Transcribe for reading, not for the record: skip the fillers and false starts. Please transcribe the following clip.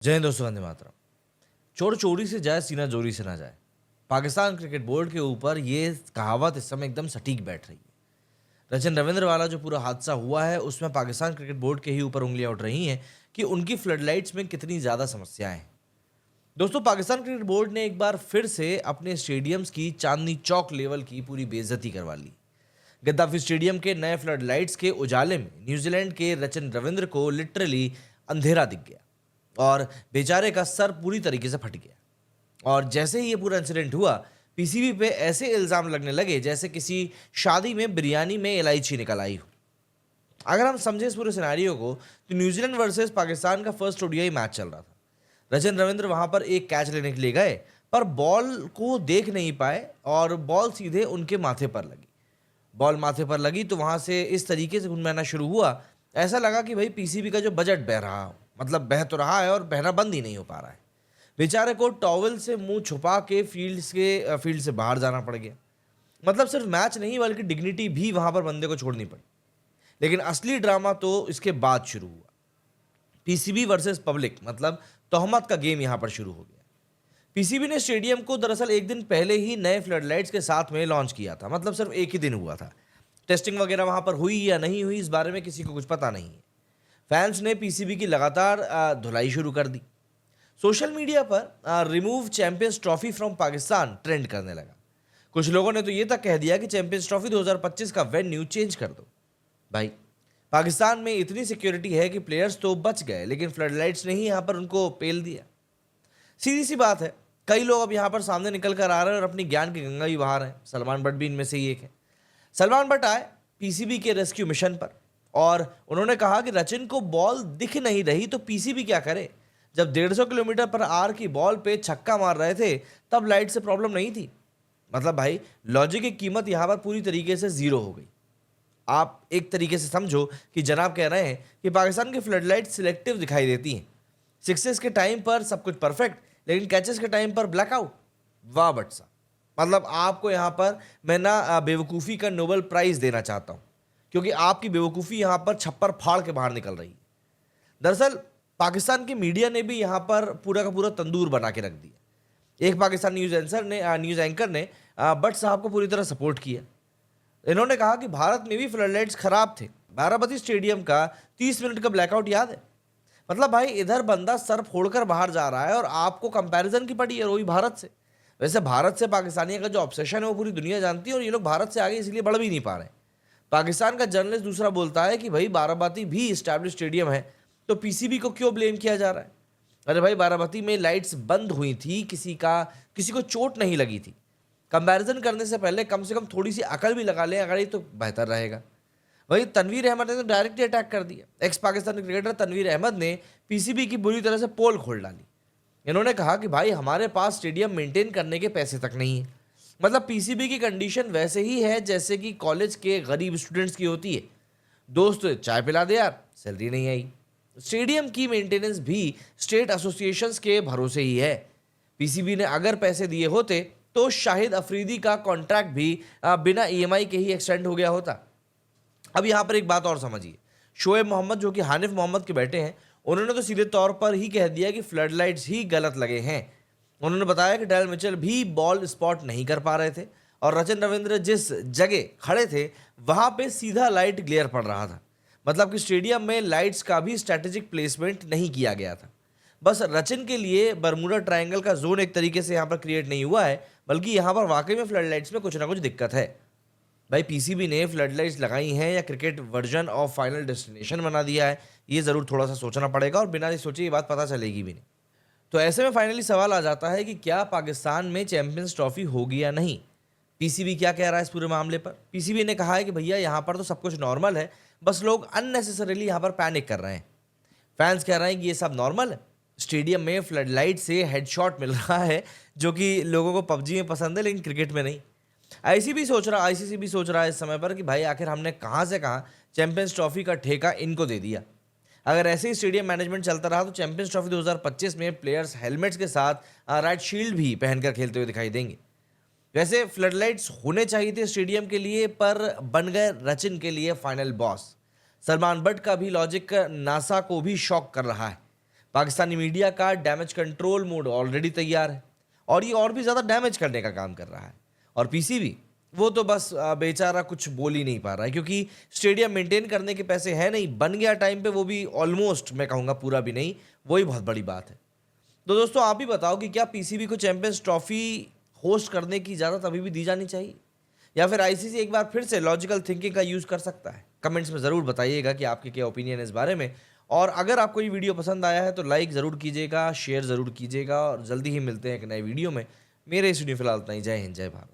जय हिंद दोस्तों, वंदे मातरम। चोर चोरी से जाए, सीना जोरी से ना जाए। पाकिस्तान क्रिकेट बोर्ड के ऊपर ये कहावत इस समय एकदम सटीक बैठ रही है। रचिन रविंद्र वाला जो पूरा हादसा हुआ है, उसमें पाकिस्तान क्रिकेट बोर्ड के ही ऊपर उंगलियां उठ रही हैं कि उनकी फ्लडलाइट्स में कितनी ज़्यादा समस्याएं हैं। दोस्तों, पाकिस्तान क्रिकेट बोर्ड ने एक बार फिर से अपने स्टेडियम्स की चांदनी चौक लेवल की पूरी बेइज्जती करवा ली। गद्दाफी स्टेडियम के नए फ्लड लाइट्स के उजाले में न्यूजीलैंड के रचिन रविंद्र को लिटरली अंधेरा दिख गया और बेचारे का सर पूरी तरीके से फट गया। और जैसे ही ये पूरा इंसिडेंट हुआ, पीसीबी पे ऐसे इल्जाम लगने लगे जैसे किसी शादी में बिरयानी में इलायची निकल आई हो। अगर हम समझे इस पूरे सिनेरियो को, तो न्यूजीलैंड वर्सेस पाकिस्तान का फर्स्ट ओडीआई मैच चल रहा था। रचिन रविंद्र वहां पर एक कैच लेने के लिए गए, पर बॉल को देख नहीं पाए और बॉल सीधे उनके माथे पर लगी। बॉल माथे पर लगी तो वहां से इस तरीके से खून बहना शुरू हुआ, ऐसा लगा कि भाई पीसीबी का जो बजट बह रहा हो, मतलब बह तो रहा है और बहना बंद ही नहीं हो पा रहा है। बेचारे को टॉवल से मुंह छुपा के फील्ड से बाहर जाना पड़ गया। मतलब सिर्फ मैच नहीं बल्कि डिग्निटी भी वहां पर बंदे को छोड़नी पड़ी। लेकिन असली ड्रामा तो इसके बाद शुरू हुआ। पीसीबी वर्सेस पब्लिक, मतलब तोहमत का गेम यहां पर शुरू हो गया। पीसीबी ने स्टेडियम को दरअसल एक दिन पहले ही नए फ्लडलाइट्स के साथ में लॉन्च किया था। मतलब सिर्फ एक ही दिन हुआ था। टेस्टिंग वगैरह वहां पर हुई या नहीं हुई, इस बारे में किसी को कुछ पता नहीं है। फैंस ने पीसीबी की लगातार धुलाई शुरू कर दी। सोशल मीडिया पर remove champions trophy from Pakistan trend करने लगा। कुछ लोगों ने तो ये तक कह दिया कि चैंपियंस ट्रॉफी 2025 का वेन्यू चेंज कर दो। भाई, पाकिस्तान में इतनी सिक्योरिटी है कि प्लेयर्स तो बच गए, लेकिन फ्लडलाइट्स ने ही यहाँ पर उनको पेल दिया। सीधी सी बात है, कई लोग अब यहाँ पर सामने निकल कर आ रहे हैं और अपनी ज्ञान की गंगा भी बहा रहे हैं। सलमान बट भी इनमें से ही एक है। सलमान बट आए पीसीबी के रेस्क्यू मिशन पर और उन्होंने कहा कि रचिन को बॉल दिख नहीं रही तो पीसीबी क्या करे। जब 150 किलोमीटर पर आवर की बॉल पे छक्का मार रहे थे, तब लाइट से प्रॉब्लम नहीं थी। मतलब भाई, लॉजिक की कीमत यहाँ पर पूरी तरीके से जीरो हो गई। आप एक तरीके से समझो कि जनाब कह रहे हैं कि पाकिस्तान की फ्लडलाइट सिलेक्टिव दिखाई देती हैं। सिक्सेस के टाइम पर सब कुछ परफेक्ट, लेकिन कैचेस के टाइम पर ब्लैकआउट। वाह बट साहब, मतलब आपको यहाँ पर मैं ना बेवकूफ़ी का नोबेल प्राइज देना चाहता हूँ, क्योंकि आपकी बेवकूफ़ी यहाँ पर छप्पर फाड़ के बाहर निकल रही है। दरअसल पाकिस्तान की मीडिया ने भी यहाँ पर पूरा का पूरा तंदूर बना के रख दिया। एक पाकिस्तान न्यूज़ एंकर ने बट साहब को पूरी तरह सपोर्ट किया। इन्होंने कहा कि भारत में भी फ्लडलाइट्स खराब थे। बाराबती स्टेडियम का 30 मिनट का ब्लैकआउट याद है। मतलब भाई, इधर बंदा सर फोड़कर बाहर जा रहा है और आपको कंपैरिजन की पड़ी है वही भारत से। वैसे भारत से पाकिस्तानियों का जो ऑब्सेशन है वो पूरी दुनिया जानती है, और ये लोग भारत से आगे इसलिए बढ़ भी नहीं पा रहे। पाकिस्तान का जर्नलिस्ट दूसरा बोलता है कि भाई बाराबती भी स्टैब्लिश स्टेडियम है, तो पीसीबी को क्यों ब्लेम किया जा रहा है। अरे भाई, बाराबती में लाइट्स बंद हुई थी, किसी को चोट नहीं लगी थी। कंपैरिजन करने से पहले कम से कम थोड़ी सी अकल भी लगा लें अगर, ये तो बेहतर रहेगा। वही तनवीर अहमद ने तो डायरेक्टली अटैक कर दिया। एक्स पाकिस्तानी क्रिकेटर तनवीर अहमद ने पीसीबी की बुरी तरह से पोल खोल डाली। इन्होंने कहा कि भाई, हमारे पास स्टेडियम मेंटेन करने के पैसे तक नहीं है। मतलब पीसीबी की कंडीशन वैसे ही है जैसे कि कॉलेज के गरीब स्टूडेंट्स की होती है। दोस्त चाय पिला दे यार, सैलरी नहीं आई। स्टेडियम की मेंटेनेंस भी स्टेट एसोसिएशंस के भरोसे ही है। पीसीबी ने अगर पैसे दिए होते तो शाहिद अफरीदी का कॉन्ट्रैक्ट भी बिना ईएमआई के ही एक्सटेंड हो गया होता। अब यहाँ पर एक बात और समझिए। शोएब मोहम्मद, जो कि हानिफ मोहम्मद के बेटे हैं, उन्होंने तो सीधे तौर पर ही कह दिया कि फ्लडलाइट्स ही गलत लगे हैं। उन्होंने बताया कि डेल मिचेल भी बॉल स्पॉट नहीं कर पा रहे थे और रचिन रविंद्र जिस जगह खड़े थे वहां पे सीधा लाइट ग्लेयर पड़ रहा था। मतलब कि स्टेडियम में लाइट्स का भी स्ट्रैटेजिक प्लेसमेंट नहीं किया गया था। बस रचिन के लिए बर्मुडा ट्रायंगल का जोन एक तरीके से यहाँ पर क्रिएट नहीं हुआ है, बल्कि यहाँ पर वाकई में फ्लडलाइट्स में कुछ ना कुछ दिक्कत है। भाई, पीसीबी ने फ्लडलाइट्स लगाई हैं या cricket version of final destination बना दिया है, ये ज़रूर थोड़ा सा सोचना पड़ेगा और बिना सोचे ये बात पता चलेगी भी नहीं। तो ऐसे में फाइनली सवाल आ जाता है कि क्या पाकिस्तान में चैंपियंस ट्रॉफी होगी या नहीं। पीसीबी क्या कह रहा है इस पूरे मामले पर? पीसीबी ने कहा है कि भैया, यहाँ पर तो सब कुछ नॉर्मल है, बस लोग अननेसेसरीली यहाँ पर पैनिक कर रहे हैं। फैंस कह रहे हैं कि ये सब नॉर्मल है। स्टेडियम में फ्लडलाइट से हेडशॉट मिल रहा है, जो कि लोगों को पबजी में पसंद है लेकिन क्रिकेट में नहीं। आईसीसी भी सोच रहा है इस समय पर कि भाई, आखिर हमने कहाँ से कहाँ चैंपियंस ट्रॉफी का ठेका इनको दे दिया। अगर ऐसे ही स्टेडियम मैनेजमेंट चलता रहा तो चैंपियंस ट्रॉफी 2025 में प्लेयर्स हेलमेट्स के साथ राइट शील्ड भी पहनकर खेलते हुए दिखाई देंगे। वैसे फ्लडलाइट्स होने चाहिए थे स्टेडियम के लिए, पर बन गए रचिन के लिए फाइनल बॉस। सलमान बट का भी लॉजिक नासा को भी शॉक कर रहा है। पाकिस्तानी मीडिया का डैमेज कंट्रोल मोड ऑलरेडी तैयार है और ये और भी ज़्यादा डैमेज करने का काम कर रहा है। और पीसीबी वो तो बस बेचारा कुछ बोल ही नहीं पा रहा है क्योंकि स्टेडियम मेंटेन करने के पैसे हैं नहीं, बन गया टाइम पे वो भी ऑलमोस्ट, मैं कहूँगा पूरा भी नहीं, वही बहुत बड़ी बात है। तो दोस्तों आप ही बताओ कि क्या पीसीबी को चैंपियंस ट्रॉफी होस्ट करने की इजाज़त अभी भी दी जानी चाहिए या फिर आईसीसी एक बार फिर से लॉजिकल थिंकिंग का यूज़ कर सकता है? कमेंट्स में ज़रूर बताइएगा कि आपके क्या ओपिनियन है इस बारे में। और अगर आपको ये वीडियो पसंद आया है तो लाइक ज़रूर कीजिएगा, शेयर ज़रूर कीजिएगा और जल्दी ही मिलते हैं एक नए वीडियो में। मेरे इस वीडियो फिलहाल इतना ही। जय हिंद, जय भारत।